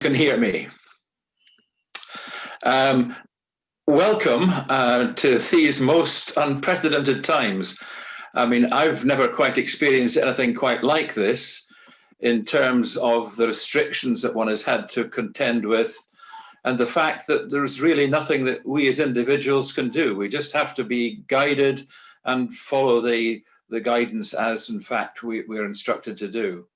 can hear me. Welcome to these most unprecedented times. I mean, I've never quite experienced anything quite like this in terms of the restrictions that one has had to contend with, and the fact that there's really nothing that we as individuals can do. We just have to be guided and follow the guidance as, in fact, we're instructed to do.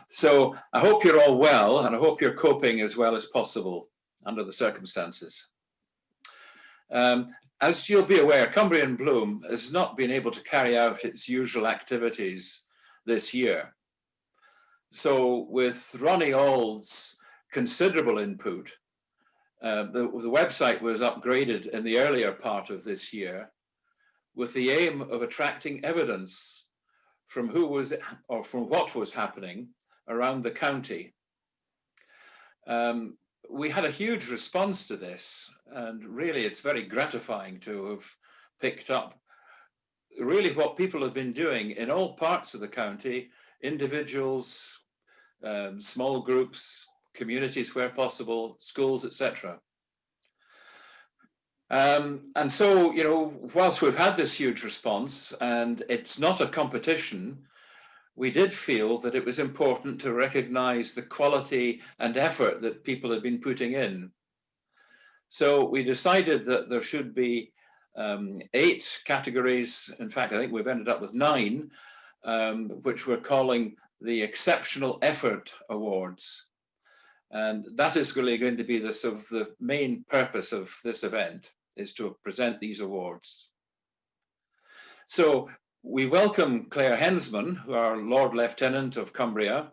So I hope you're all well, and I hope you're coping as well as possible under the circumstances. As you'll be aware, Cumbria and Bloom has not been able to carry out its usual activities this year. So with Ronnie Ald's considerable input, the website was upgraded in the earlier part of this year with the aim of attracting evidence from who was, or from what was happening around the county. We had a huge response to this, and really it's very gratifying to have picked up really what people have been doing in all parts of the county, individuals, small groups, communities where possible, schools, etc. And so, you know, whilst we've had this huge response and it's not a competition, we did feel that it was important to recognize the quality and effort that people have been putting in. So we decided that there should be 8 categories. In fact, I think we've ended up with 9, which we're calling the Exceptional Effort Awards. And that is really going to be the sort of the main purpose of this event, is to present these awards. So we welcome Claire Hensman, our Lord Lieutenant of Cumbria,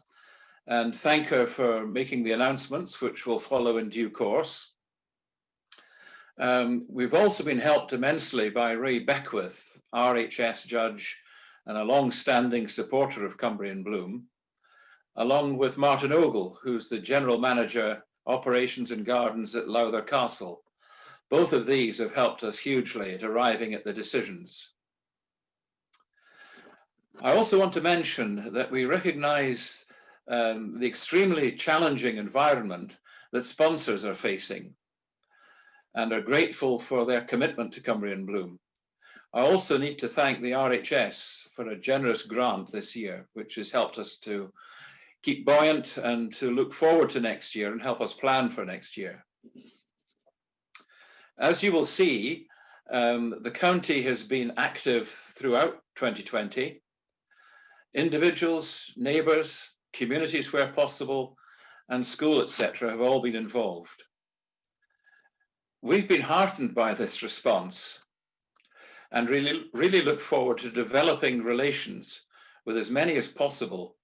and thank her for making the announcements, which will follow in due course. We've also been helped immensely by Ray Beckwith, RHS judge and a long-standing supporter of Cumbria and Bloom, along with Martin Ogle, who's the General Manager, Operations and Gardens at Lowther Castle. Both of these have helped us hugely at arriving at the decisions. I also want to mention that we recognize the extremely challenging environment that sponsors are facing and are grateful for their commitment to Cumbria and Bloom. I also need to thank the RHS for a generous grant this year, which has helped us to keep buoyant and to look forward to next year and help us plan for next year. As you will see, the county has been active throughout 2020. Individuals, neighbours, communities where possible, and school, etc., have all been involved. We've been heartened by this response and really look forward to developing relations with as many as possible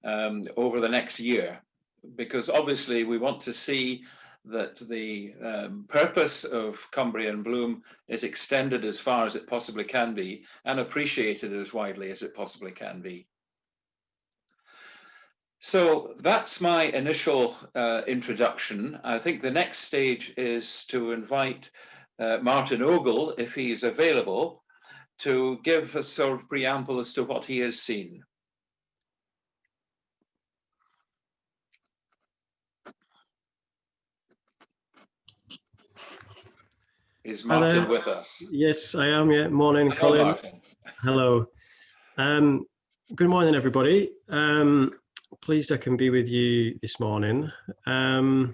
over the next year, because obviously we want to see that the purpose of Cumbria and Bloom is extended as far as it possibly can be and appreciated as widely as it possibly can be. So that's my initial introduction. I think the next stage is to invite Martin Ogle, if he's available, to give a sort of preamble as to what he has seen. Is Martin with us? Yes, I am. Yeah. Morning, Hello, Colin. Martin. Hello. Good morning, everybody. Pleased I can be with you this morning. Yeah,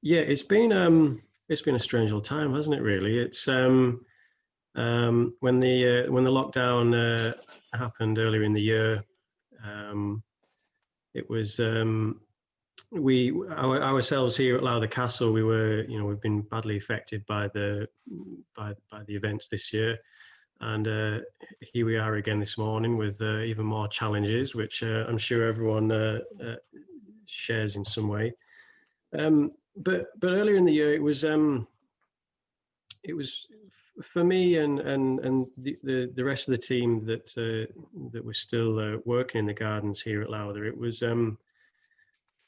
it's been a strange old time, hasn't it? Really, it's when the lockdown happened earlier in the year. It was ourselves here at Lowther Castle. We've been badly affected by the events this year, and here we are again this morning with even more challenges, which I'm sure everyone shares in some way. But earlier in the year, it was for me and the rest of the team that was still working in the gardens here at Lowther. It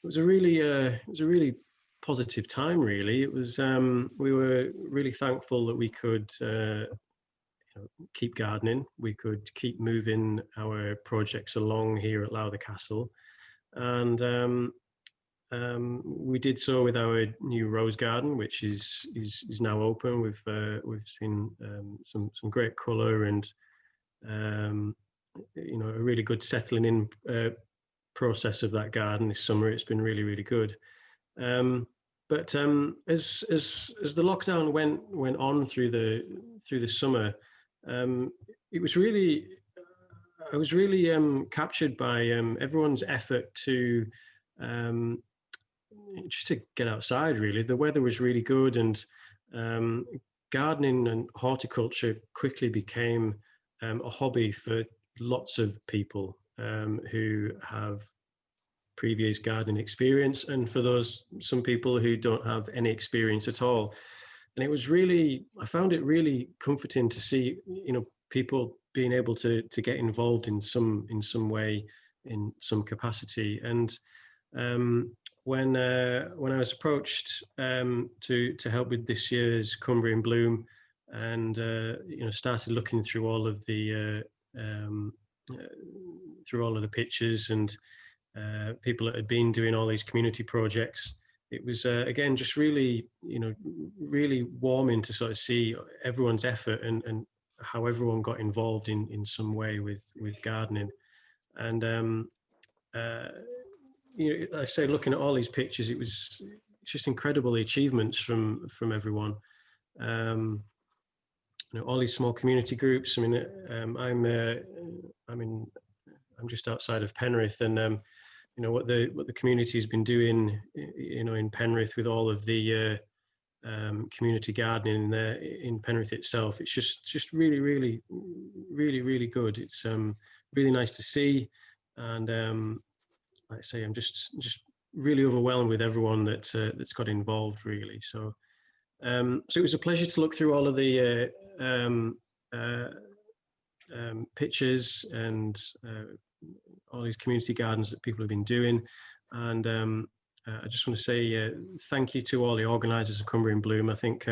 was a really positive time. Really, it was. We were really thankful that we could keep gardening. We could keep moving our projects along here at Lowther Castle, and we did so with our new rose garden, which is now open. We've seen some great colour and you know, a really good settling in process of that garden this summer. It's been really good. But as the lockdown went on through the summer, it was really I was really captured by everyone's effort to just to get outside. Really, the weather was really good, and gardening and horticulture quickly became a hobby for lots of people who have previous gardening experience, and for some people who don't have any experience at all. And it was really, I found it really comforting to see, you know, people being able to get involved in some way, in some capacity. And when I was approached to help with this year's Cumbria in Bloom, and you know, started looking through all of the pictures and people that had been doing all these community projects, it was again just really, you know, really warming to sort of see everyone's effort and how everyone got involved in some way with gardening. And you know, I say, looking at all these pictures, it was just incredible achievements from everyone. You know, all these small community groups. I mean, I'm just outside of Penrith, and you know, what the community has been doing, you know, in Penrith with all of the community gardening in Penrith itself. It's just really good. It's really nice to see, and like I say, I'm just really overwhelmed with everyone that's got involved, really. So so it was a pleasure to look through all of the pictures and all these community gardens that people have been doing. And I just want to say thank you to all the organisers of Cumbria in Bloom. I think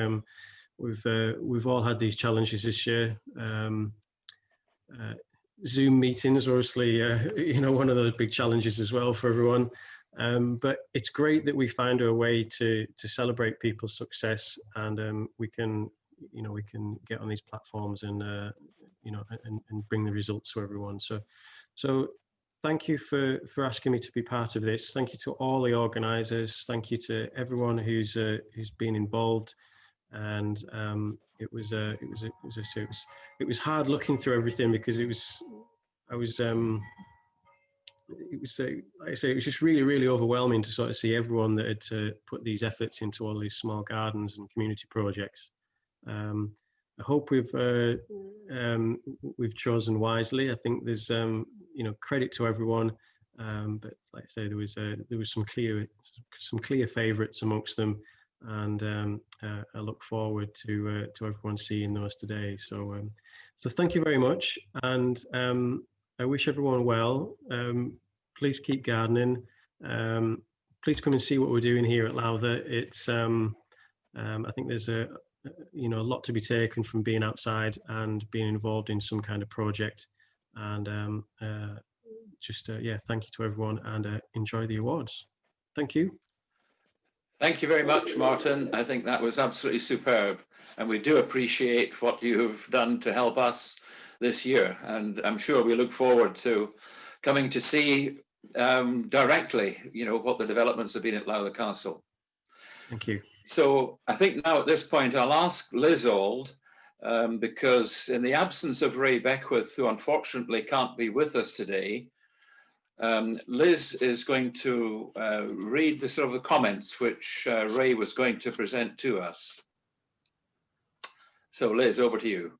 we've all had these challenges this year. Zoom meetings, obviously, you know, one of those big challenges as well for everyone. But it's great that we found a way to celebrate people's success, and we can get on these platforms and you know, and bring the results to everyone. So thank you for asking me to be part of this. Thank you to all the organisers. Thank you to everyone who's been involved. And it was hard looking through everything, because like I say, it was just really overwhelming to sort of see everyone that had put these efforts into all these small gardens and community projects. I hope we've chosen wisely. I think there's you know, credit to everyone, but like I say, there was some clear favourites amongst them, and I look forward to everyone seeing those today. So so thank you very much, and I wish everyone well. Please keep gardening. Please come and see what we're doing here at Lowther. It's I think there's a lot to be taken from being outside and being involved in some kind of project. And yeah, thank you to everyone, and enjoy the awards. Thank you. Thank you very much, Martin. I think that was absolutely superb, and we do appreciate what you've done to help us this year. And I'm sure we look forward to coming to see directly, you know, what the developments have been at Lowther Castle. Thank you. So I think now at this point I'll ask Liz Auld, because in the absence of Ray Beckwith, who unfortunately can't be with us today, Liz is going to read the sort of the comments which Ray was going to present to us. So Liz, over to you.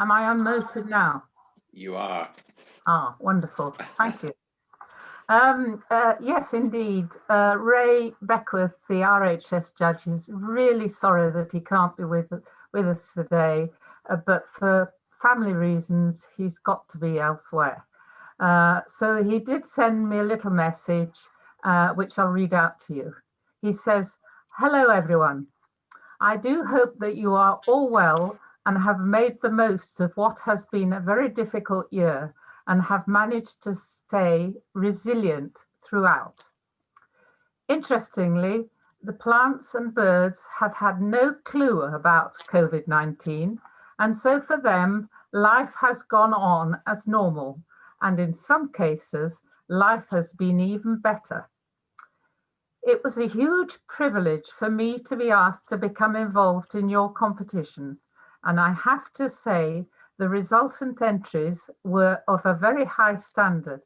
Am I unmuted now? You are. Ah, wonderful. Thank you. Yes, indeed. Ray Beckwith, the RHS judge, is really sorry that he can't be with us today, but for family reasons, he's got to be elsewhere. So he did send me a little message, which I'll read out to you. He says, "Hello, everyone. I do hope that you are all well and have made the most of what has been a very difficult year and have managed to stay resilient throughout. Interestingly, the plants and birds have had no clue about COVID-19, and so for them, life has gone on as normal, and in some cases, life has been even better. It was a huge privilege for me to be asked to become involved in your competition, and I have to say the resultant entries were of a very high standard.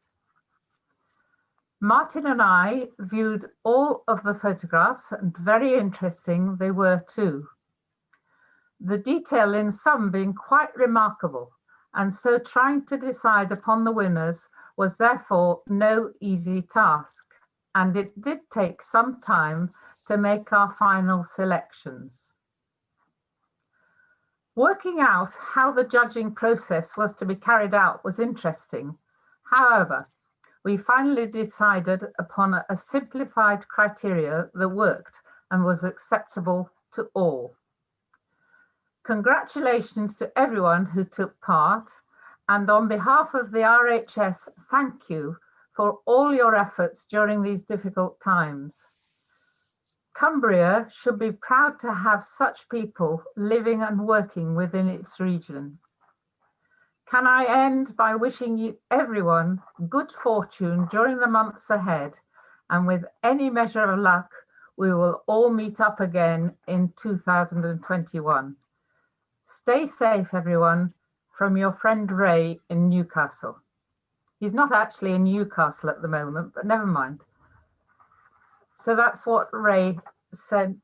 Martin and I viewed all of the photographs, and very interesting they were too. The detail in some being quite remarkable, and so trying to decide upon the winners was therefore no easy task, and it did take some time to make our final selections. Working out how the judging process was to be carried out was interesting. However, we finally decided upon a simplified criteria that worked and was acceptable to all. Congratulations to everyone who took part, and on behalf of the RHS, thank you for all your efforts during these difficult times. Cumbria should be proud to have such people living and working within its region. Can I end by wishing you everyone good fortune during the months ahead, and with any measure of luck, we will all meet up again in 2021. Stay safe, everyone, from your friend Ray in Newcastle. He's not actually in Newcastle at the moment, but never mind. So that's what Ray sent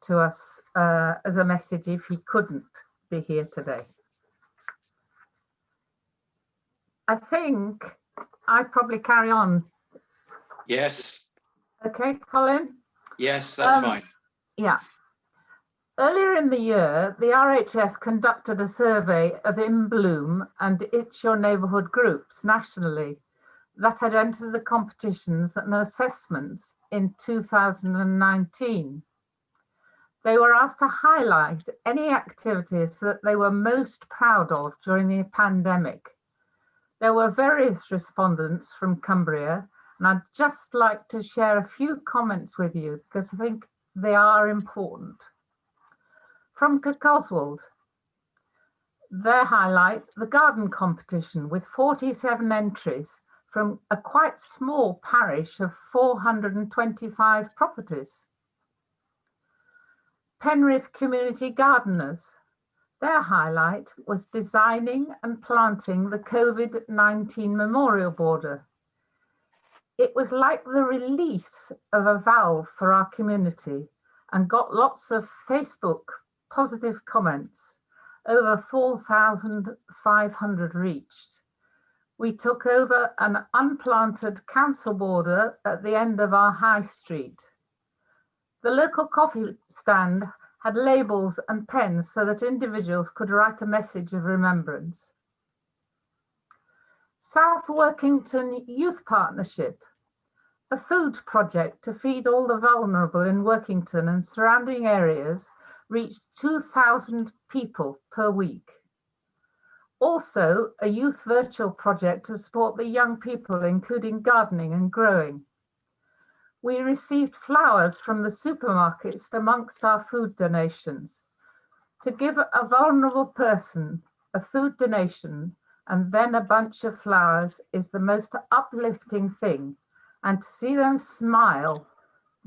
to us as a message if he couldn't be here today. I think I probably carry on. Yes. Okay, Colin? Yes, that's fine. Yeah. Earlier in the year, the RHS conducted a survey of In Bloom and It's Your Neighbourhood groups nationally that had entered the competitions and assessments in 2019. They were asked to highlight any activities that they were most proud of during the pandemic. There were various respondents from Cumbria, and I'd just like to share a few comments with you because I think they are important. From Kirkoswald, their highlight, the garden competition with 47 entries from a quite small parish of 425 properties. Penrith Community Gardeners, their highlight was designing and planting the COVID-19 memorial border. It was like the release of a valve for our community and got lots of Facebook positive comments, over 4,500 reached. We took over an unplanted council border at the end of our high street. The local coffee stand had labels and pens so that individuals could write a message of remembrance. South Workington Youth Partnership, a food project to feed all the vulnerable in Workington and surrounding areas, reached 2,000 people per week. Also, a youth virtual project to support the young people, including gardening and growing. We received flowers from the supermarkets amongst our food donations. To give a vulnerable person a food donation and then a bunch of flowers is the most uplifting thing, and to see them smile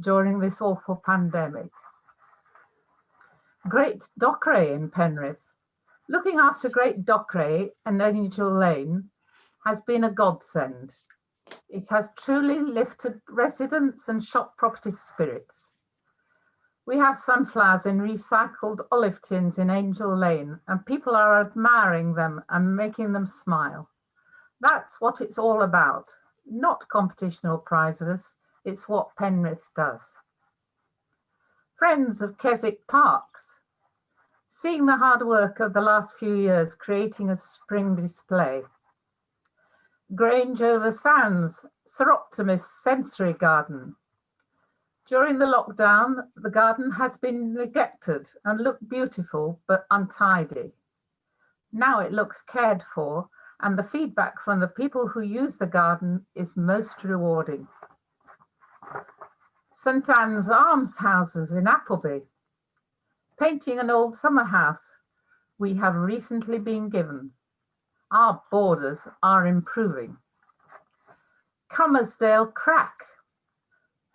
during this awful pandemic. Great Dockeray in Penrith. Looking after Great Dockeray and Angel Lane has been a godsend. It has truly lifted residents and shop property spirits. We have sunflowers in recycled olive tins in Angel Lane, and people are admiring them and making them smile. That's what it's all about, not competition or prizes. It's what Penrith does. Friends of Keswick Parks, seeing the hard work of the last few years creating a spring display. Grange over Sands, Sir Optimist Sensory Garden. During the lockdown, the garden has been neglected and looked beautiful but untidy. Now it looks cared for, and the feedback from the people who use the garden is most rewarding. St Anne's Almshouses in Appleby. Painting an old summer house we have recently been given. Our borders are improving. Cummersdale Crack.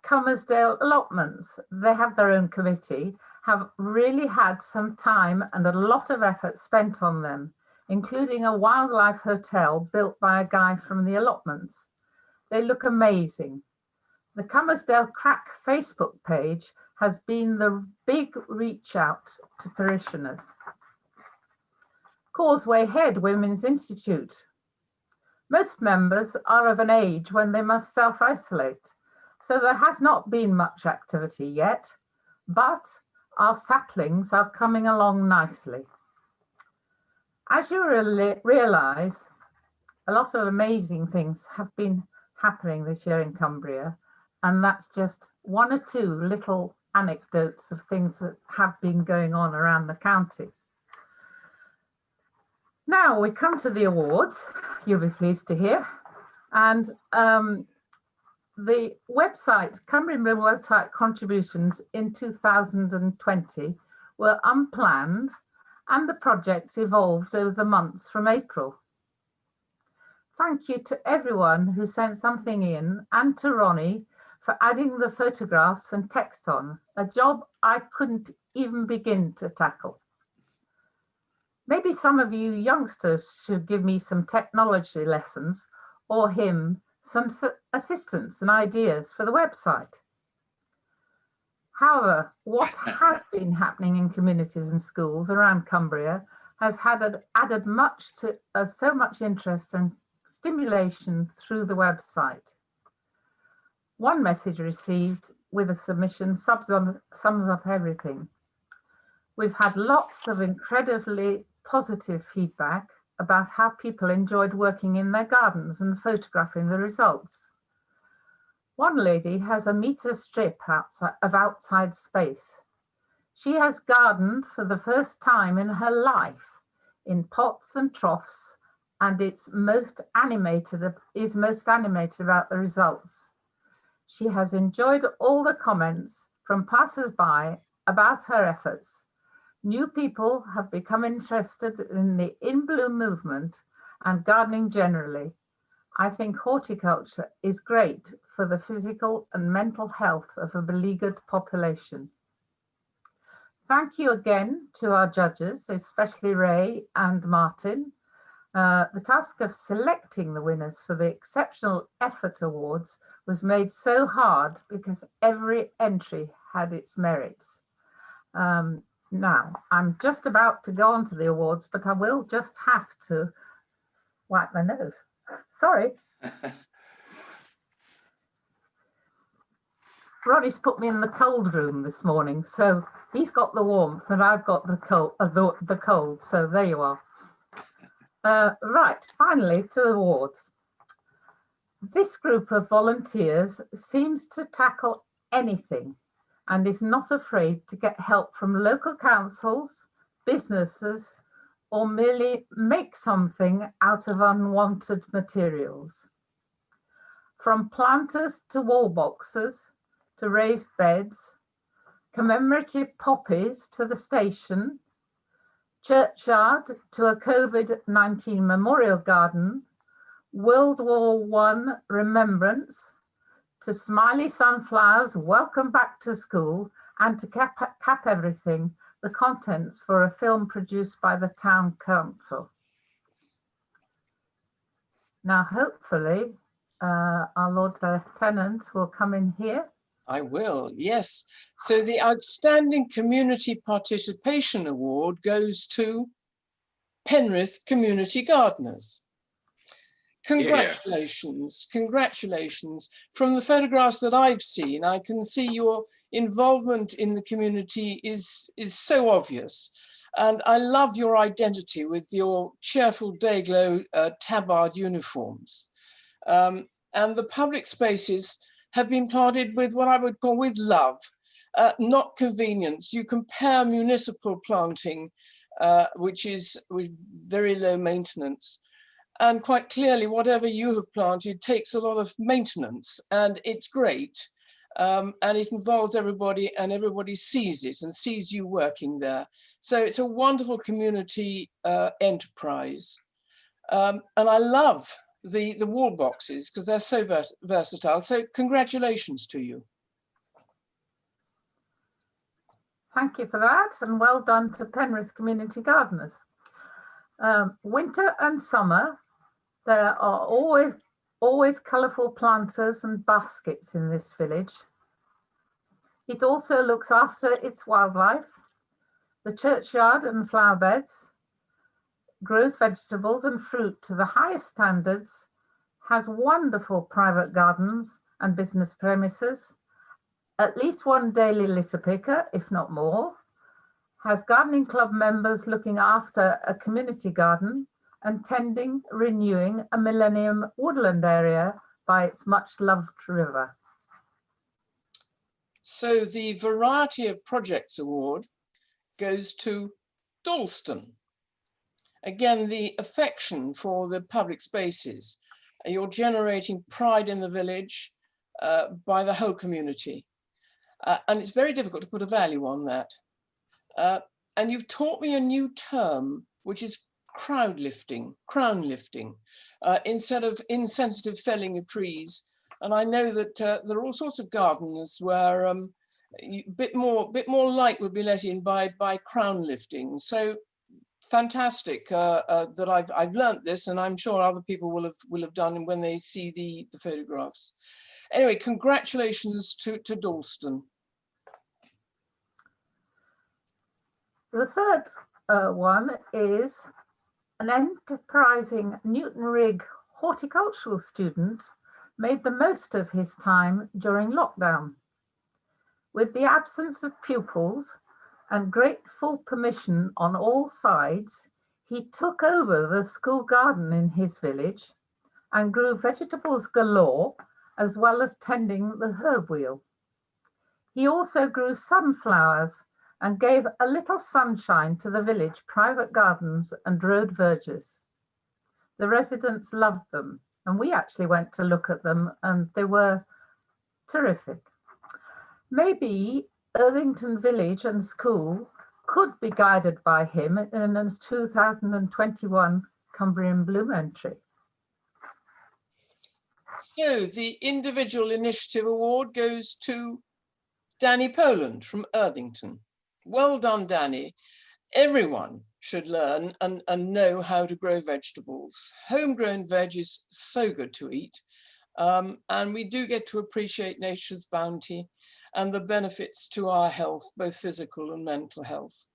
Cummersdale allotments, they have their own committee, have really had some time and a lot of effort spent on them, including a wildlife hotel built by a guy from the allotments. They look amazing. The Cummersdale Crack Facebook page has been the big reach out to parishioners. Causeway Head Women's Institute. Most members are of an age when they must self-isolate, so there has not been much activity yet, but our saplings are coming along nicely. As you realise, a lot of amazing things have been happening this year in Cumbria, and that's just one or two little anecdotes of things that have been going on around the county. Now we come to the awards, you'll be pleased to hear, and the website, Cumbrian website contributions in 2020 were unplanned, and the project evolved over the months from April. Thank you to everyone who sent something in, and to Ronnie for adding the photographs and text on, a job I couldn't even begin to tackle. Maybe some of you youngsters should give me some technology lessons, or him some assistance and ideas for the website. However, what has been happening in communities and schools around Cumbria has added much to so much interest and stimulation through the website. One message received with a submission sums up everything. We've had lots of incredibly positive feedback about how people enjoyed working in their gardens and photographing the results. One lady has a metre strip of outside space. She has gardened for the first time in her life in pots and troughs, and is most animated about the results. She has enjoyed all the comments from passers-by about her efforts. New people have become interested in the In Bloom movement and gardening generally. I think horticulture is great for the physical and mental health of a beleaguered population. Thank you again to our judges, especially Ray and Martin. The task of selecting the winners for the Exceptional Effort Awards was made so hard because every entry had its merits. Now, I'm just about to go on to the awards, but I will just have to wipe my nose. Sorry. Ronnie's put me in the cold room this morning, so he's got the warmth and I've got the cold, so there you are. Right, finally to the awards. This group of volunteers seems to tackle anything and is not afraid to get help from local councils, businesses, or merely make something out of unwanted materials. From planters to wall boxes to raised beds, commemorative poppies to the station, churchyard to a COVID-19 memorial garden, World War I remembrance, to smiley sunflowers, welcome back to school, and to cap everything, the contents for a film produced by the town council. Now, hopefully, our Lord Lieutenant will come in here. I will, yes. So the Outstanding Community Participation Award goes to Penrith Community Gardeners. Congratulations, congratulations. From the photographs that I've seen, I can see your involvement in the community is so obvious. And I love your identity with your cheerful day-glow tabard uniforms. And the public spaces have been planted with what I would call with love, not convenience. You compare municipal planting, which is with very low maintenance. And quite clearly, whatever you have planted takes a lot of maintenance, and it's great. And it involves everybody, and everybody sees it and sees you working there. So it's a wonderful community enterprise. And I love the wall boxes because they're so versatile. So congratulations to you. Thank you for that, and well done to Penrith Community Gardeners. Winter and summer, there are always colourful planters and baskets in this village. It also looks after its wildlife, the churchyard and flower beds, grows vegetables and fruit to the highest standards, has wonderful private gardens and business premises, at least one daily litter picker, if not more, has gardening club members looking after a community garden and tending, renewing a millennium woodland area by its much loved river. So the Variety of Projects Award goes to Dalston. Again, the affection for the public spaces. You're generating pride in the village by the whole community. And it's very difficult to put a value on that. And you've taught me a new term, which is crown lifting, instead of insensitive felling of trees. And I know that there are all sorts of gardens where a bit more light would be let in by crown lifting. So fantastic that I've learnt this, and I'm sure other people will have done when they see the photographs. Anyway, congratulations to Dalston. The third one is an enterprising Newton-Rigg horticultural student made the most of his time during lockdown. With the absence of pupils and grateful permission on all sides, he took over the school garden in his village and grew vegetables galore, as well as tending the herb wheel. He also grew sunflowers and gave a little sunshine to the village private gardens and road verges. The residents loved them, and we actually went to look at them, and they were terrific. Maybe Irvington Village and School could be guided by him in a 2021 Cumbrian Bloom entry. So the Individual Initiative Award goes to Danny Poland from Irvington. Well done, Danny. Everyone should learn and know how to grow vegetables. Homegrown veg is so good to eat. And we do get to appreciate nature's bounty and the benefits to our health, both physical and mental health.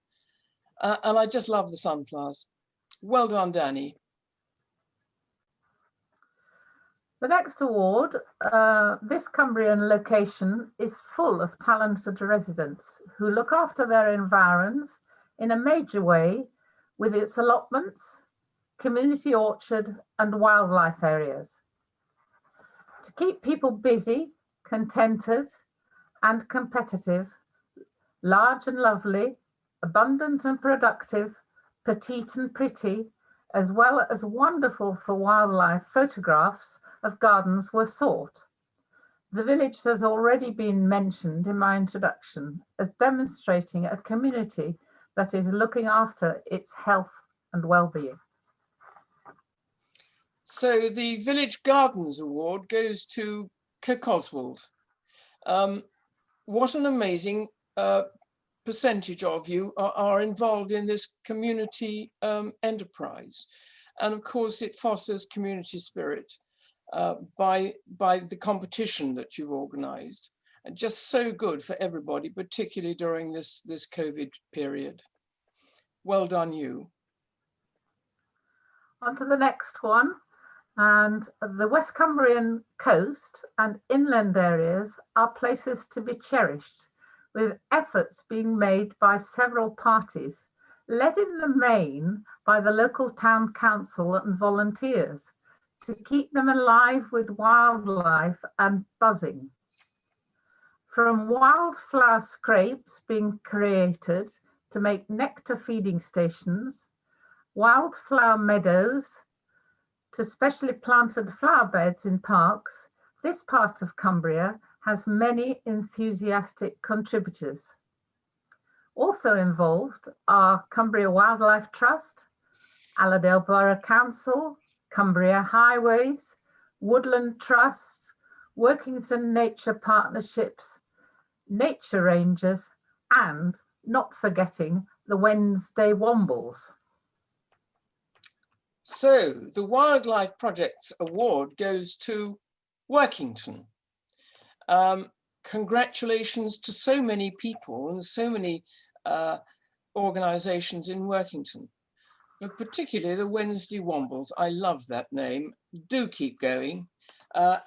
And I just love the sunflowers. Well done, Danny. The next award, this Cumbrian location is full of talented residents who look after their environs in a major way with its allotments, community orchard and wildlife areas. To keep people busy, contented and competitive, large and lovely, abundant and productive, petite and pretty, as well as wonderful for wildlife photographs of gardens were sought. The village has already been mentioned in my introduction as demonstrating a community that is looking after its health and well-being. So the Village Gardens Award goes to Kirkoswald. What an amazing percentage of you are involved in this community enterprise. And of course, it fosters community spirit by the competition that you've organized. And just so good for everybody, particularly during this COVID period. Well done, you. On to the next one. And the West Cumbrian coast and inland areas are places to be cherished, with efforts being made by several parties, led in the main by the local town council and volunteers, to keep them alive with wildlife and buzzing. From wildflower scrapes being created to make nectar feeding stations, wildflower meadows, to specially planted flower beds in parks, this part of Cumbria has many enthusiastic contributors. Also involved are Cumbria Wildlife Trust, Allerdale Borough Council, Cumbria Highways, Woodland Trust, Workington Nature Partnerships, Nature Rangers, and not forgetting the Wednesday Wombles. So the Wildlife Projects Award goes to Workington. Congratulations to so many people and so many organisations in Workington, but particularly the Wednesday Wombles. I love that name. Do keep going,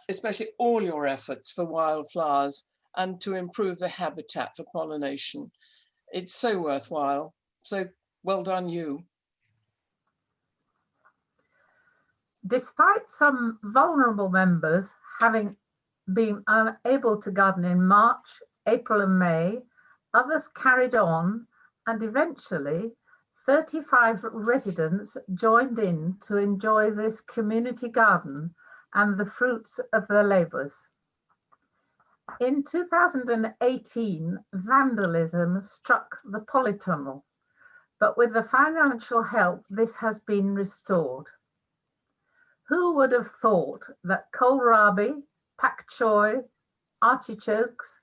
especially all your efforts for wildflowers and to improve the habitat for pollination. It's so worthwhile. So well done you. Despite some vulnerable members having been unable to garden in March, April and May, others carried on, and eventually 35 residents joined in to enjoy this community garden and the fruits of their labours. In 2018, vandalism struck the polytunnel, but with the financial help, this has been restored. Who would have thought that kohlrabi, pak choy, artichokes,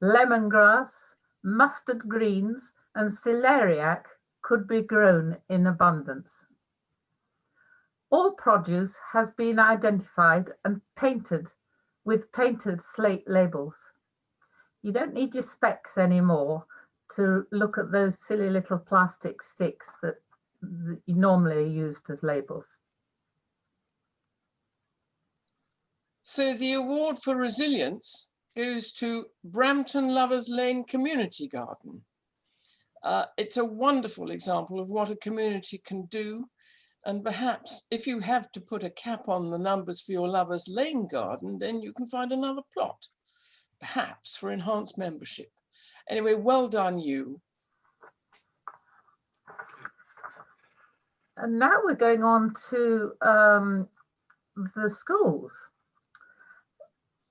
lemongrass, mustard greens, and celeriac could be grown in abundance? All produce has been identified and painted with painted slate labels. You don't need your specs anymore to look at those silly little plastic sticks that normally are used as labels. So the award for resilience goes to Brampton Lovers Lane Community Garden. It's a wonderful example of what a community can do. And perhaps if you have to put a cap on the numbers for your Lovers Lane garden, then you can find another plot, perhaps for enhanced membership. Anyway, well done you. And now we're going on to the schools.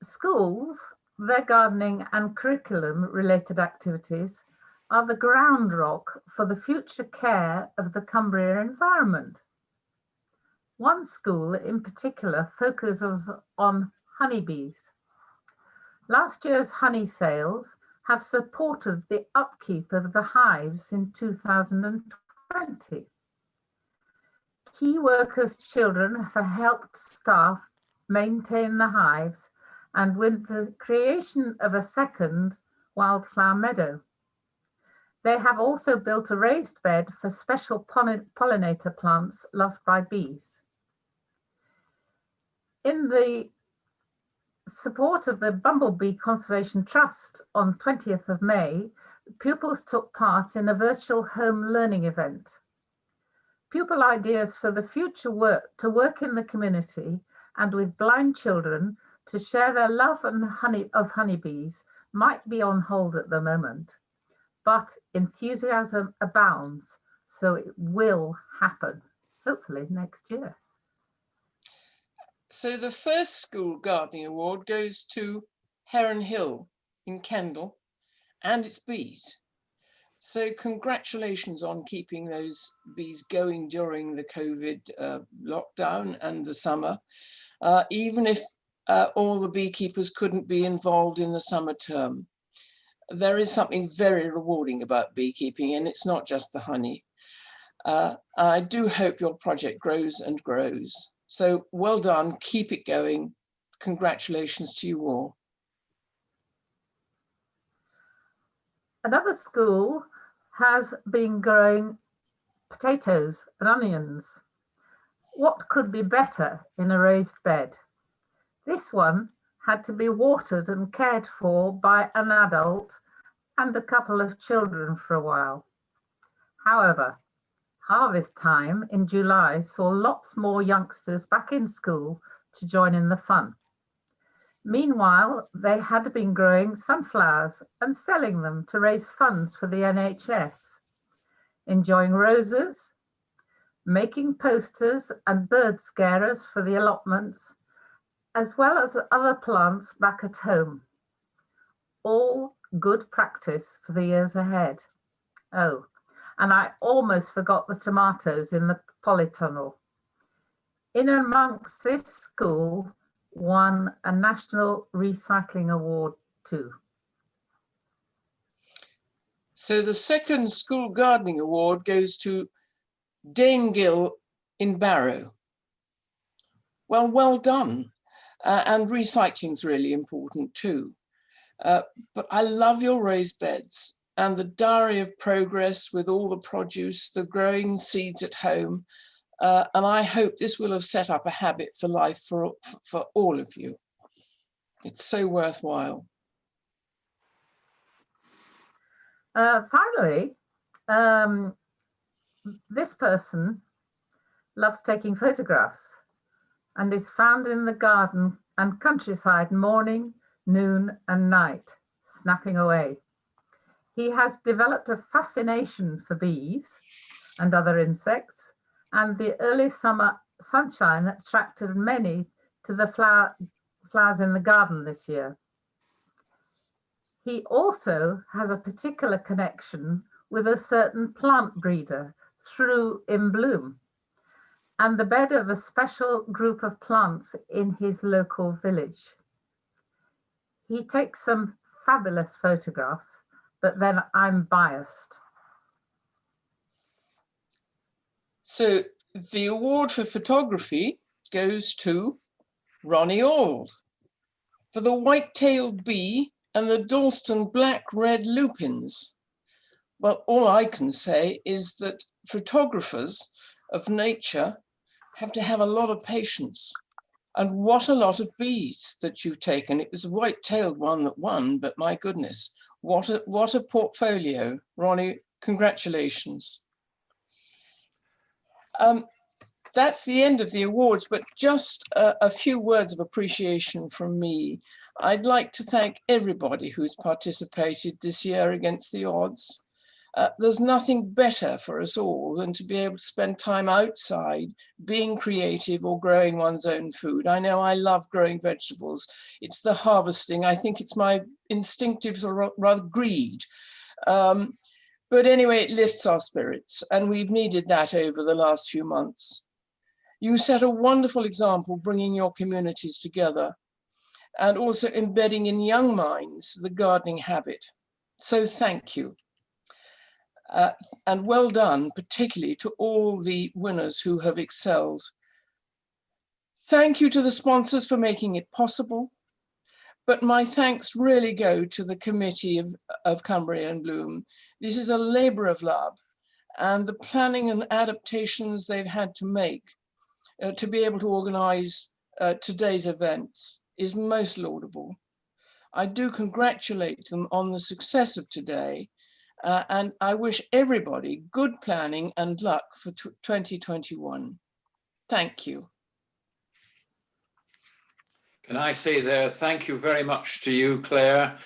Schools, their gardening and curriculum related activities are the ground rock for the future care of the Cumbria environment. One school in particular focuses on honeybees. Last year's honey sales have supported the upkeep of the hives in 2020. Key workers' children have helped staff maintain the hives, and with the creation of a second wildflower meadow. They have also built a raised bed for special pollinator plants loved by bees. In the support of the Bumblebee Conservation Trust on 20th of May, pupils took part in a virtual home learning event. Pupil ideas for the future work in the community and with blind children to share their love of honeybees might be on hold at the moment, but enthusiasm abounds, so it will happen, hopefully next year. So the first school gardening award goes to Heron Hill in Kendal and its bees. So congratulations on keeping those bees going during the COVID lockdown and the summer, even if all the beekeepers couldn't be involved in the summer term. There is something very rewarding about beekeeping, and it's not just the honey. I do hope your project grows and grows. So well done, keep it going. Congratulations to you all. Another school has been growing potatoes and onions. What could be better in a raised bed? This one had to be watered and cared for by an adult and a couple of children for a while. However, harvest time in July saw lots more youngsters back in school to join in the fun. Meanwhile, they had been growing sunflowers and selling them to raise funds for the NHS, enjoying roses, making posters and bird scarers for the allotments, as well as other plants back at home. All good practice for the years ahead. Oh, and I almost forgot the tomatoes in the polytunnel. In amongst this school won a National Recycling Award too. So the second School Gardening Award goes to Dane Gill in Barrow. Well done. And recycling's really important too. But I love your raised beds and the diary of progress with all the produce, the growing seeds at home. And I hope this will have set up a habit for life for all of you. It's so worthwhile. Finally, this person loves taking photographs and is found in the garden and countryside morning, noon and night, snapping away. He has developed a fascination for bees and other insects, and the early summer sunshine attracted many to the flowers in the garden this year. He also has a particular connection with a certain plant breeder through In Bloom and the bed of a special group of plants in his local village. He takes some fabulous photographs, but then I'm biased. So the award for photography goes to Ronnie Auld for the white-tailed bee and the Dalston black-red lupins. Well, all I can say is that photographers of nature have to have a lot of patience. And what a lot of bees that you've taken. It was a white-tailed one that won, but my goodness, what a portfolio. Ronnie, congratulations. That's the end of the awards, but just a few words of appreciation from me. I'd like to thank everybody who's participated this year against the odds. There's nothing better for us all than to be able to spend time outside, being creative or growing one's own food. I know I love growing vegetables. It's the harvesting. I think it's my instinctive or rather greed. But anyway, it lifts our spirits, and we've needed that over the last few months. You set a wonderful example, bringing your communities together and also embedding in young minds the gardening habit. So thank you. And well done, particularly to all the winners who have excelled. Thank you to the sponsors for making it possible, but my thanks really go to the committee of Cumbria and Bloom. This is a labor of love, and the planning and adaptations they've had to make to be able to organize today's events is most laudable. I do congratulate them on the success of today, and I wish everybody good planning and luck for 2021. Thank you. Can I say there, thank you very much to you, Claire.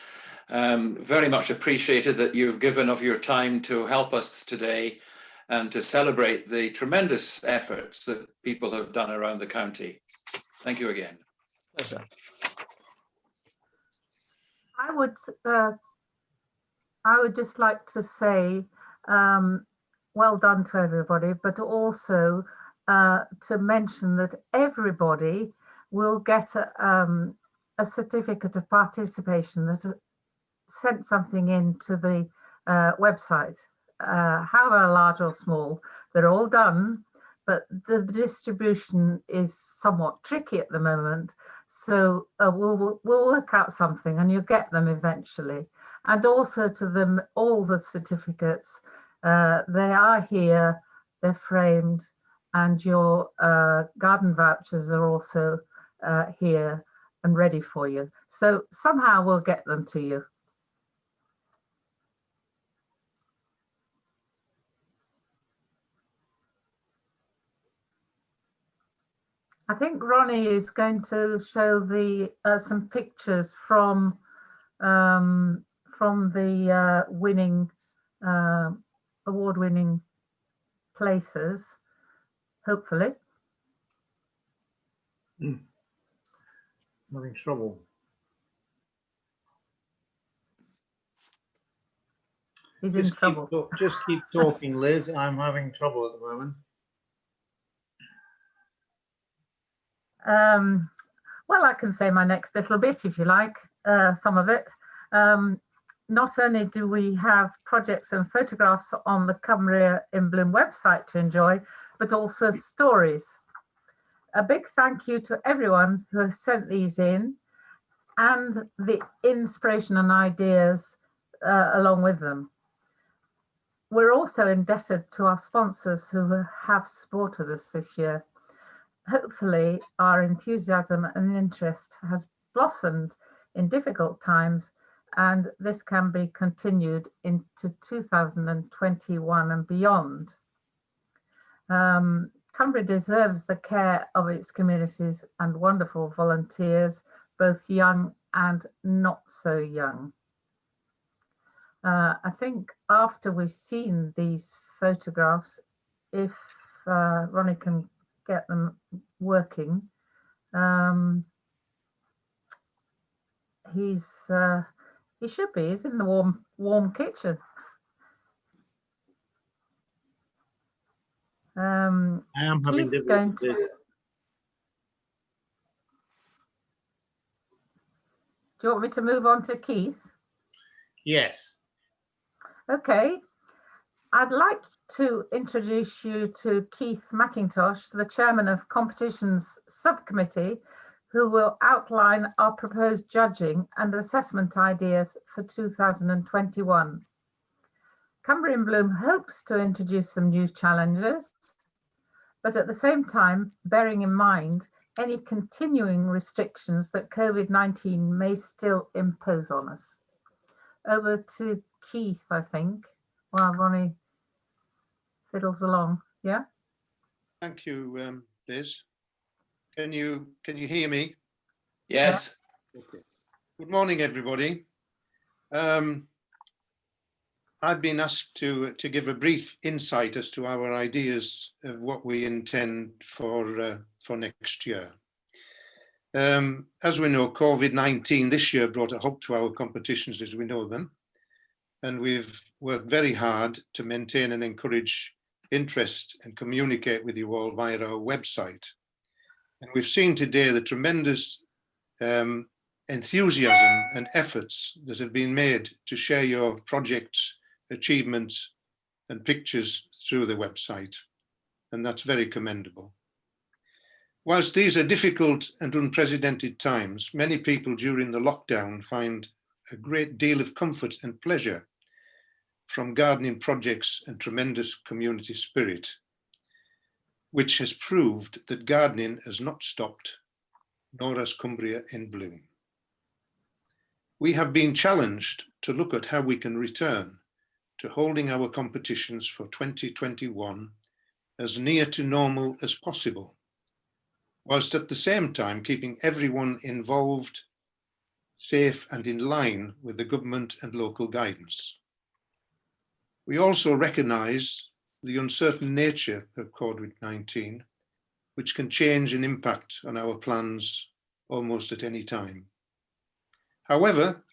Very much appreciated that you've given of your time to help us today and to celebrate the tremendous efforts that people have done around the county. Thank you again. Pleasure. I would just like to say well done to everybody, but also to mention that everybody will get a certificate of participation that sent something into the website, however large or small. They're all done, but the distribution is somewhat tricky at the moment. So we'll work out something and you'll get them eventually. And also to them, all the certificates, they are here, they're framed, and your garden vouchers are also here and ready for you. So somehow we'll get them to you. I think Ronnie is going to show the some pictures from the winning award-winning places, hopefully. Having trouble. He's in trouble. Just keep talking, Liz. I'm having trouble at the moment. Well, I can say my next little bit if you like, some of it. Not only do we have projects and photographs on the Cumbria in Bloom website to enjoy, but also stories. A big thank you to everyone who has sent these in and the inspiration and ideas along with them. We're also indebted to our sponsors who have supported us this year. Hopefully, our enthusiasm and interest has blossomed in difficult times, and this can be continued into 2021 and beyond. Cumbria deserves the care of its communities and wonderful volunteers, both young and not so young. I think after we've seen these photographs, if Ronnie can get them working, he should be. He's in the warm kitchen. I am having difficulty. Do you want me to move on to Keith? Yes. Okay. I'd like to introduce you to Keith McIntosh, the chairman of Competitions Subcommittee, who will outline our proposed judging and assessment ideas for 2021. Cumbria in Bloom hopes to introduce some new challenges, but at the same time, bearing in mind any continuing restrictions that COVID-19 may still impose on us. Over to Keith, I think, while Ronnie fiddles along. Yeah. Thank you, Liz. Can you hear me? Yes. Okay. Good morning, everybody. I've been asked to give a brief insight as to our ideas of what we intend for next year. As we know, COVID-19 this year brought a halt to our competitions as we know them, and we've worked very hard to maintain and encourage interest and communicate with you all via our website. And we've seen today the tremendous enthusiasm and efforts that have been made to share your projects, achievements and pictures through the website, and that's very commendable. Whilst these are difficult and unprecedented times, many people during the lockdown find a great deal of comfort and pleasure from gardening projects and tremendous community spirit, which has proved that gardening has not stopped, nor has Cumbria in Bloom. We have been challenged to look at how we can return to holding our competitions for 2021 as near to normal as possible, whilst at the same time keeping everyone involved, safe and in line with the government and local guidance. We also recognise the uncertain nature of COVID-19, which can change and impact on our plans almost at any time. However,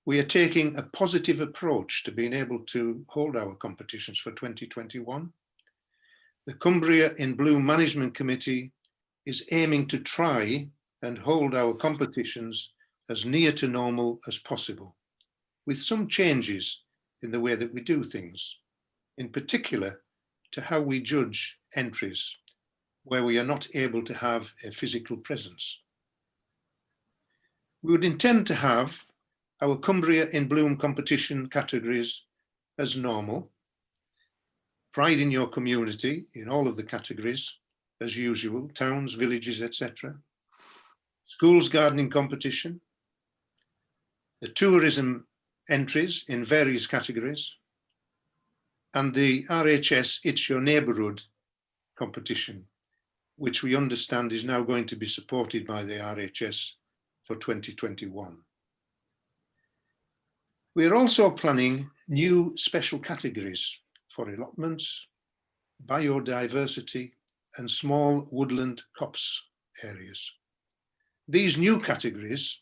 we are taking a positive approach to being able to hold our competitions for 2021. The Cumbria in Bloom Management Committee is aiming to try and hold our competitions as near to normal as possible, with some changes in the way that we do things, in particular to how we judge entries where we are not able to have a physical presence. We would intend to have our Cumbria in Bloom competition categories as normal, pride in your community in all of the categories as usual, towns, villages, etc. Schools gardening competition, the tourism entries in various categories, and the RHS It's Your Neighbourhood competition, which we understand is now going to be supported by the RHS for 2021. We are also planning new special categories for allotments, biodiversity, and small woodland copse areas. These new categories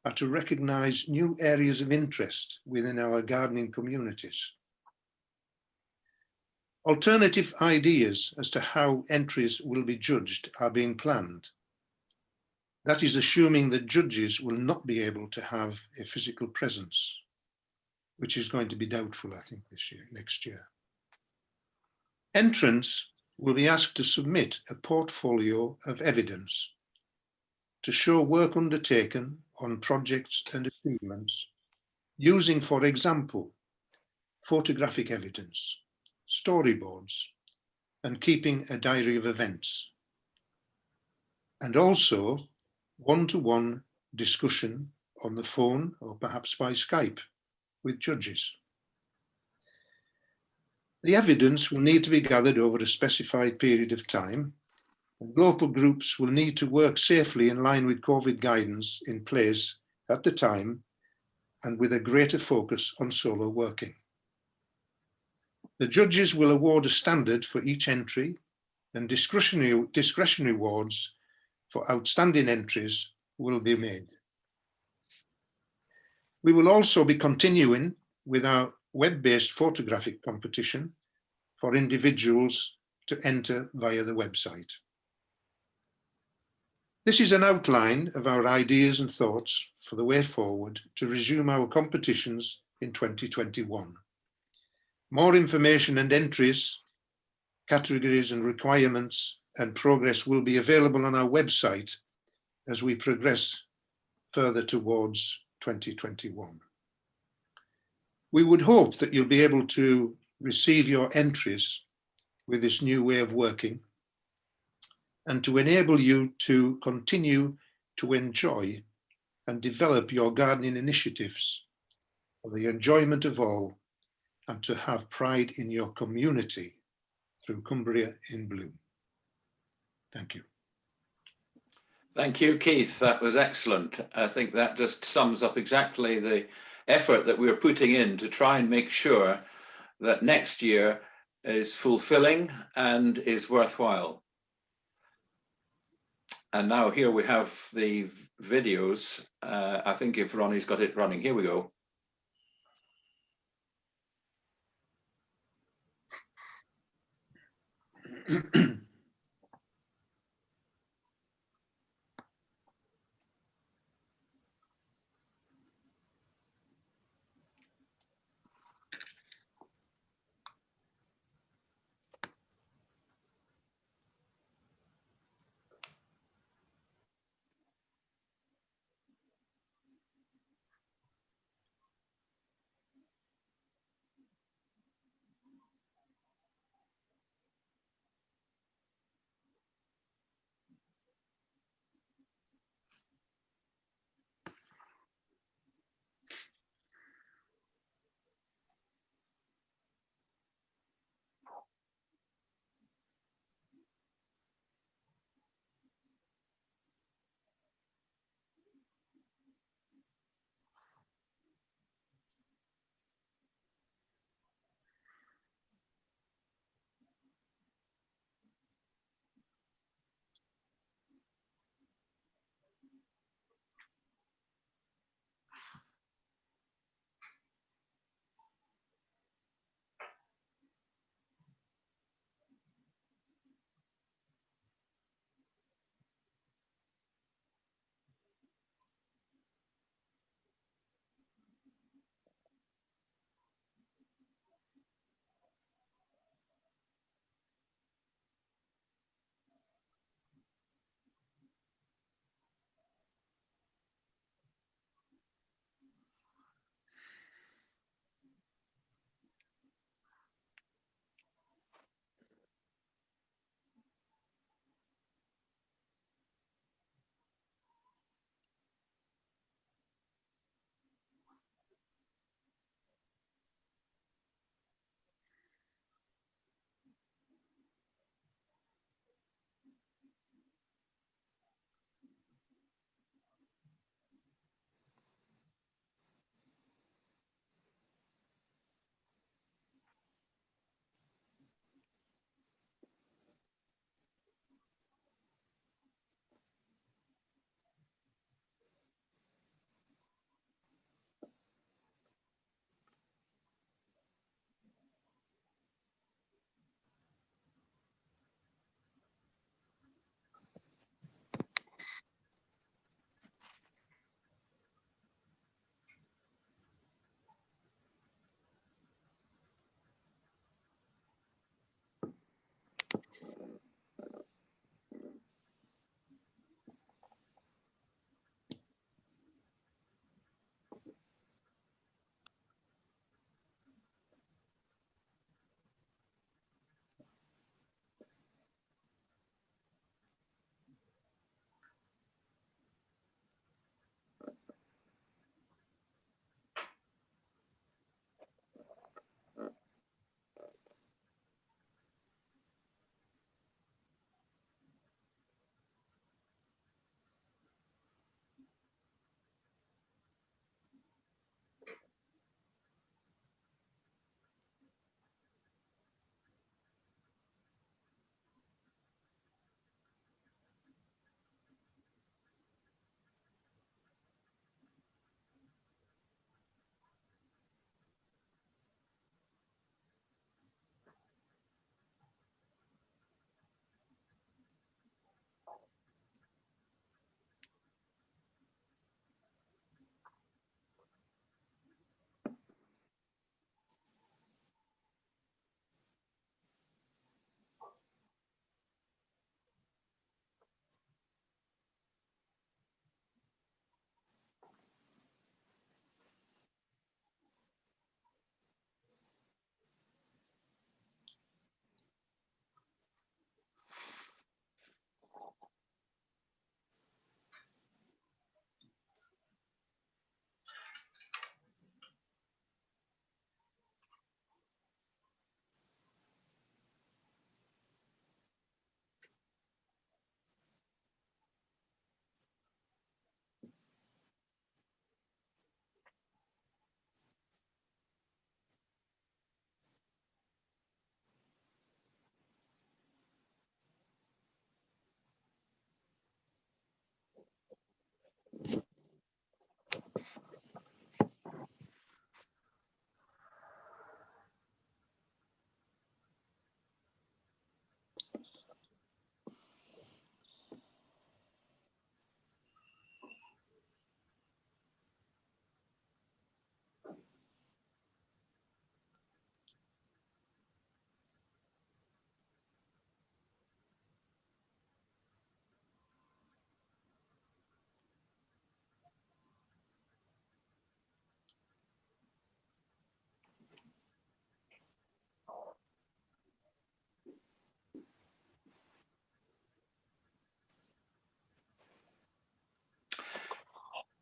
are to recognise new areas of interest within our gardening communities. Alternative ideas as to how entries will be judged are being planned. That is assuming that judges will not be able to have a physical presence, which is going to be doubtful, I think, next year. Entrants will be asked to submit a portfolio of evidence to show work undertaken on projects and achievements using, for example, photographic evidence, storyboards, and keeping a diary of events. And also one-to-one discussion on the phone or perhaps by Skype with judges. The evidence will need to be gathered over a specified period of time, and local groups will need to work safely in line with COVID guidance in place at the time and with a greater focus on solo working. The judges will award a standard for each entry, and discretionary awards for outstanding entries will be made. We will also be continuing with our web-based photographic competition for individuals to enter via the website. This is an outline of our ideas and thoughts for the way forward to resume our competitions in 2021. More information and entries, categories and requirements and progress will be available on our website as we progress further towards 2021. We would hope that you'll be able to receive your entries with this new way of working and to enable you to continue to enjoy and develop your gardening initiatives for the enjoyment of all and to have pride in your community through Cumbria in Bloom. Thank you. Thank you, Keith. That was excellent. I think that just sums up exactly the effort that we're putting in to try and make sure that next year is fulfilling and is worthwhile. And now here we have the videos. I think if Ronnie's got it running, here we go.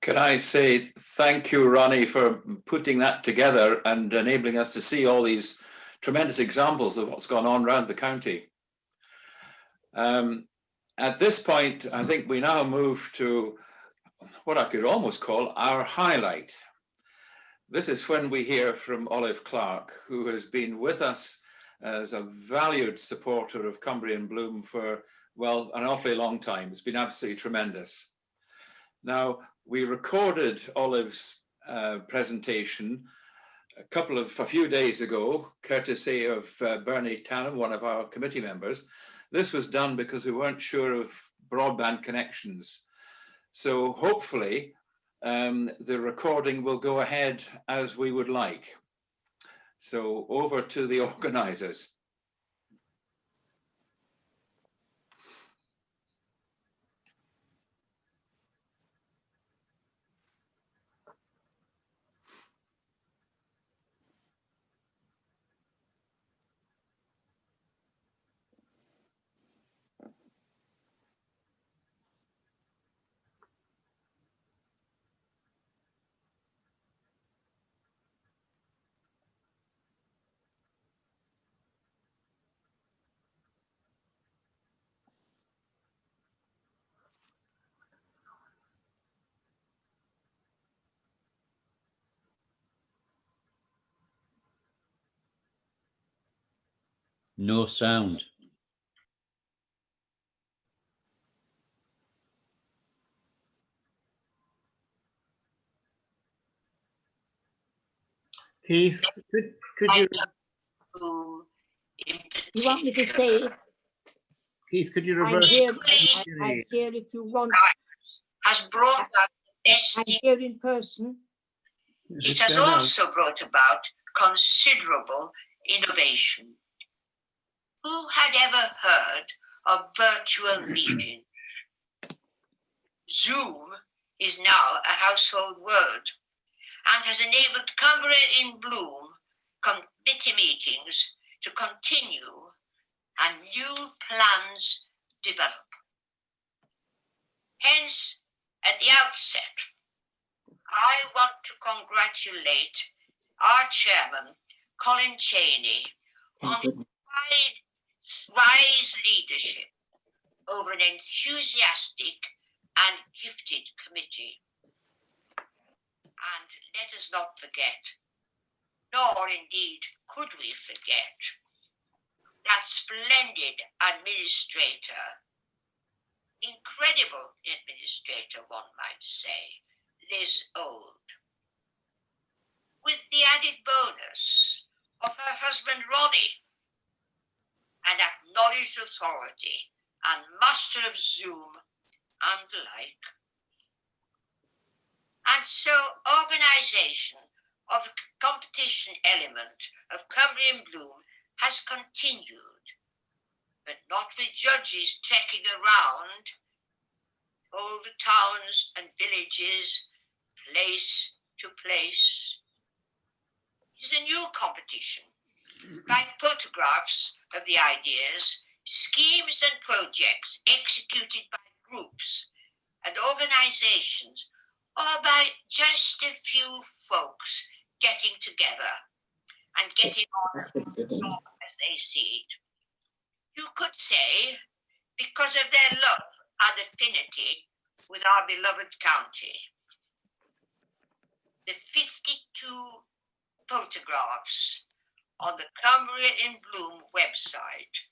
Can I say thank you, Ronnie, for putting that together and enabling us to see all these tremendous examples of what's gone on around the county. At this point, I think we now move to what I could almost call our highlight. This is when we hear from Olive Clark, who has been with us as a valued supporter of Cumbria in Bloom for, well, an awfully long time. It's been absolutely tremendous. Now, we recorded Olive's presentation a few days ago, courtesy of Bernie Tannum, one of our committee members. This was done because we weren't sure of broadband connections. So hopefully the recording will go ahead as we would like. So over to the organisers. No sound. Keith, could you? You want me to say? Keith, could you I'm reverse? here. I'm here if you want. Has brought about I'm here in person. It has also brought about considerable innovation. Who had ever heard of virtual meetings? Zoom is now a household word and has enabled Cumbria in Bloom committee meetings to continue and new plans develop. Hence, at the outset, I want to congratulate our chairman, Colin Cheney, on his wise leadership over an enthusiastic and gifted committee. And let us not forget, nor indeed could we forget, that splendid administrator, incredible administrator, one might say, Liz Old, with the added bonus of her husband Ronnie, an acknowledged authority and master of Zoom and the like. And so organisation of the competition element of Cumbria in Bloom has continued, but not with judges trekking around all the towns and villages, place to place. It's a new competition, like photographs of the ideas, schemes and projects executed by groups and organisations, or by just a few folks getting together and getting on as they see it. You could say, because of their love and affinity with our beloved county. The 52 photographs on the Cumbria in Bloom website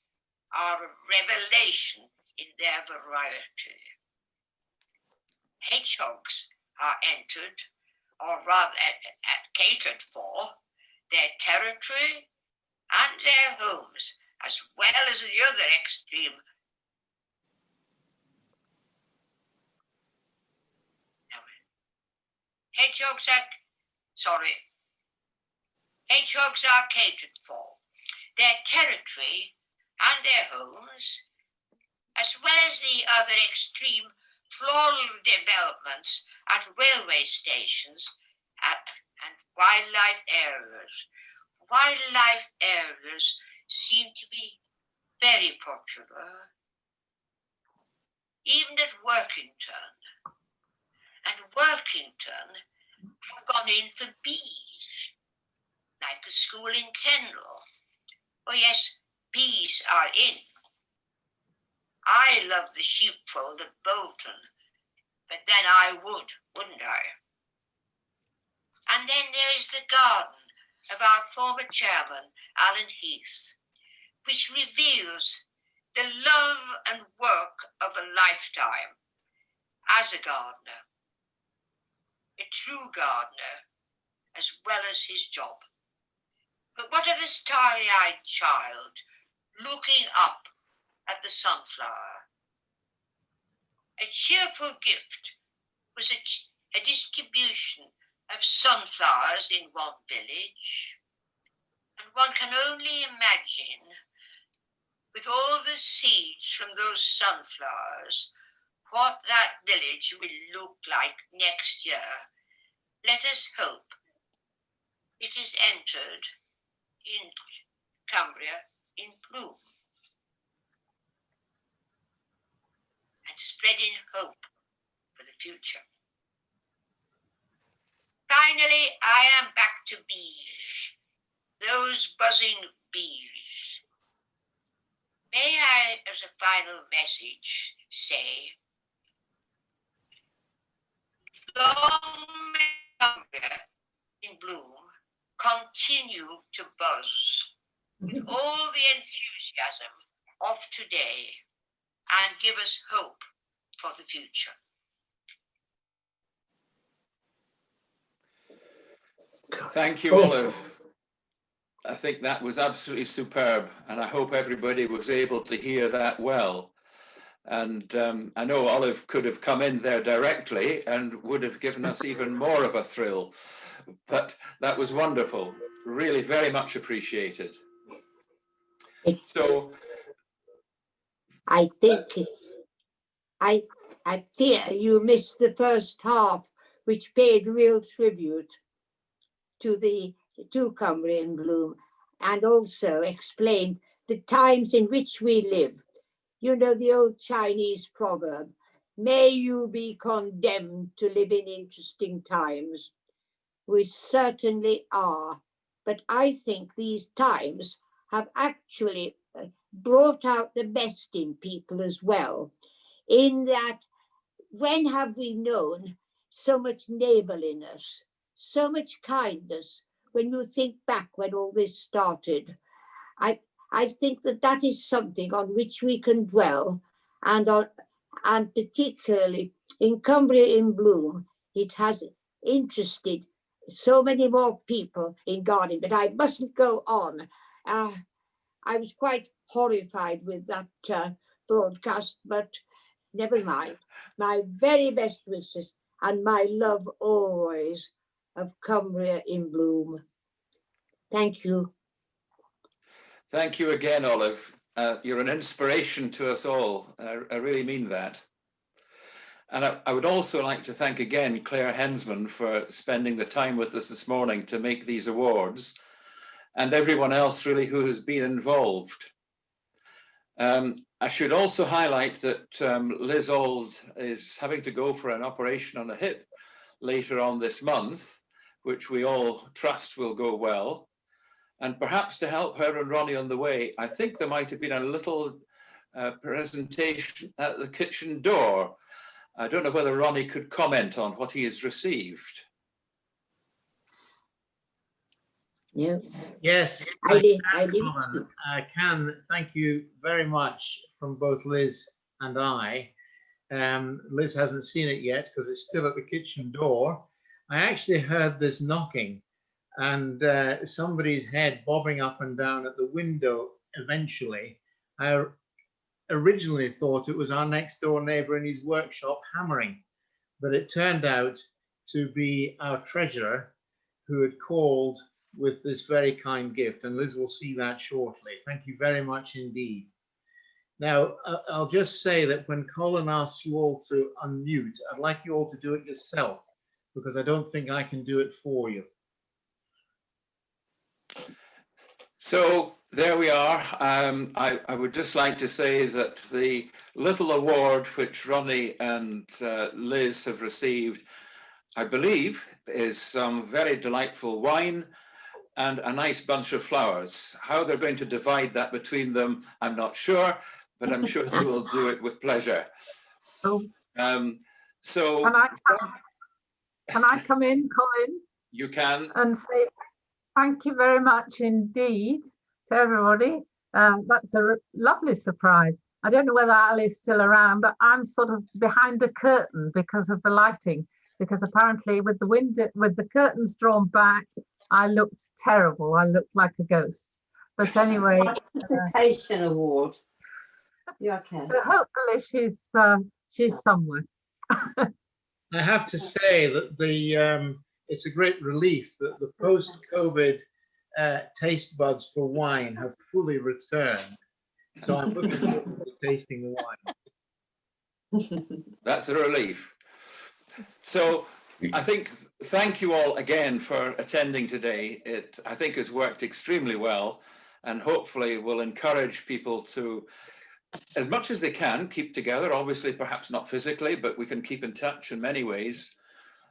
are a revelation in their variety. Hedgehogs are entered, or rather catered for, their territory and their homes, as well as the other extreme. Hedgehogs are catered for, their territory and their homes, as well as the other extreme floral developments at railway stations and wildlife areas. Wildlife areas seem to be very popular, even at Workington. and Workington have gone in for bees, like a school in Kendal. Oh yes, bees are in. I love the sheepfold at Bolton, but then I would, wouldn't I? And then there is the garden of our former chairman, Alan Heath, which reveals the love and work of a lifetime as a gardener, a true gardener, as well as his job. But what of the starry-eyed child looking up at the sunflower? A cheerful gift was a distribution of sunflowers in one village, and one can only imagine, with all the seeds from those sunflowers, what that village will look like next year. Let us hope it is entered in Cumbria in bloom, and spreading hope for the future. Finally, I am back to bees, those buzzing bees. May I, as a final message, say, long may Cumbria in bloom continue to buzz with all the enthusiasm of today and give us hope for the future. Thank you, Olive. I think that was absolutely superb, and I hope everybody was able to hear that well. And I know Olive could have come in there directly and would have given us even more of a thrill, but that was wonderful. Really very much appreciated. So I fear you missed the first half, which paid real tribute to Cumbria in bloom, and also explained the times in which we live. You know the old Chinese proverb, may you be condemned to live in interesting times. We certainly are, but I think these times have actually brought out the best in people as well, in that when have we known so much neighborliness, so much kindness, when you think back when all this started? I think that is something on which we can dwell, and particularly in Cumbria in bloom, it has interested so many more people in gardening. But I mustn't go on. I was quite horrified with that broadcast, but never mind. My very best wishes and my love always of Cumbria in bloom. Thank you. thank you again, Olive. You're an inspiration to us all. I really mean that. And I would also like to thank again Claire Hensman for spending the time with us this morning to make these awards, and everyone else really who has been involved. I should also highlight that Liz Auld is having to go for an operation on a hip later on this month, which we all trust will go well. And perhaps to help her and Ronnie on the way, I think there might have been a little presentation at the kitchen door. I don't know whether Ronnie could comment on what he has received. Yeah. Yes, I can. Thank you very much from both Liz and I. Liz hasn't seen it yet because it's still at the kitchen door. I actually heard this knocking and somebody's head bobbing up and down at the window eventually. I originally thought it was our next door neighbor in his workshop hammering, but it turned out to be our treasurer who had called with this very kind gift, and Liz will see that shortly. Thank you very much indeed. Now, I'll just say that when Colin asks you all to unmute, I'd like you all to do it yourself, because I don't think I can do it for you. So there we are. I would just like to say that the little award which Ronnie and Liz have received, I believe, is some very delightful wine and a nice bunch of flowers. How they're going to divide that between them, I'm not sure, but I'm sure they will do it with pleasure. Oh, So can I come in, Colin, you can. and say thank you very much indeed to everybody. That's a lovely surprise. I don't know whether Ali's still around, but I'm sort of behind a curtain because of the lighting, because apparently with the curtains drawn back, I looked terrible. I looked like a ghost. But anyway. Participation award. You okay? So hopefully she's somewhere. I have to say that it's a great relief that the post-COVID taste buds for wine have fully returned. So I'm looking forward to tasting the wine. That's a relief. So I think, thank you all again for attending today. It, I think, has worked extremely well, and hopefully will encourage people to, as much as they can, keep together. Obviously, perhaps not physically, but we can keep in touch in many ways,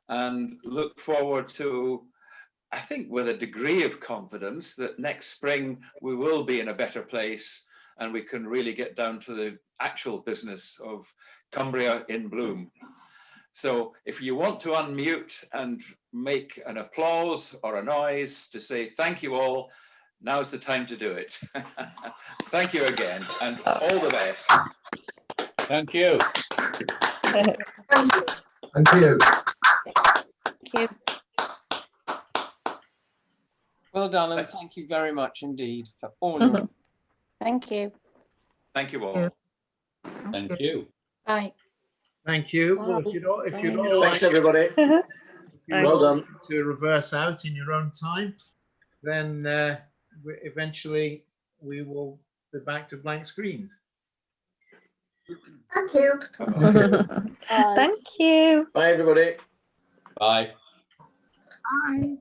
and look forward to, I think, with a degree of confidence that next spring we will be in a better place and we can really get down to the actual business of Cumbria in bloom. So if you want to unmute and make an applause or a noise to say thank you all, now's the time to do it. Thank you again, and all the best. Thank you. Thank you. Thank you. Thank you. Well done, and thank you very much indeed for all your. Thank you. Thank you all. Thank you. Bye. Thank you. Well, if you don't Thanks, everybody. Well done. To reverse out in your own time, then eventually we will be back to blank screens. Thank you. Thank you. Bye, everybody. Bye. Bye.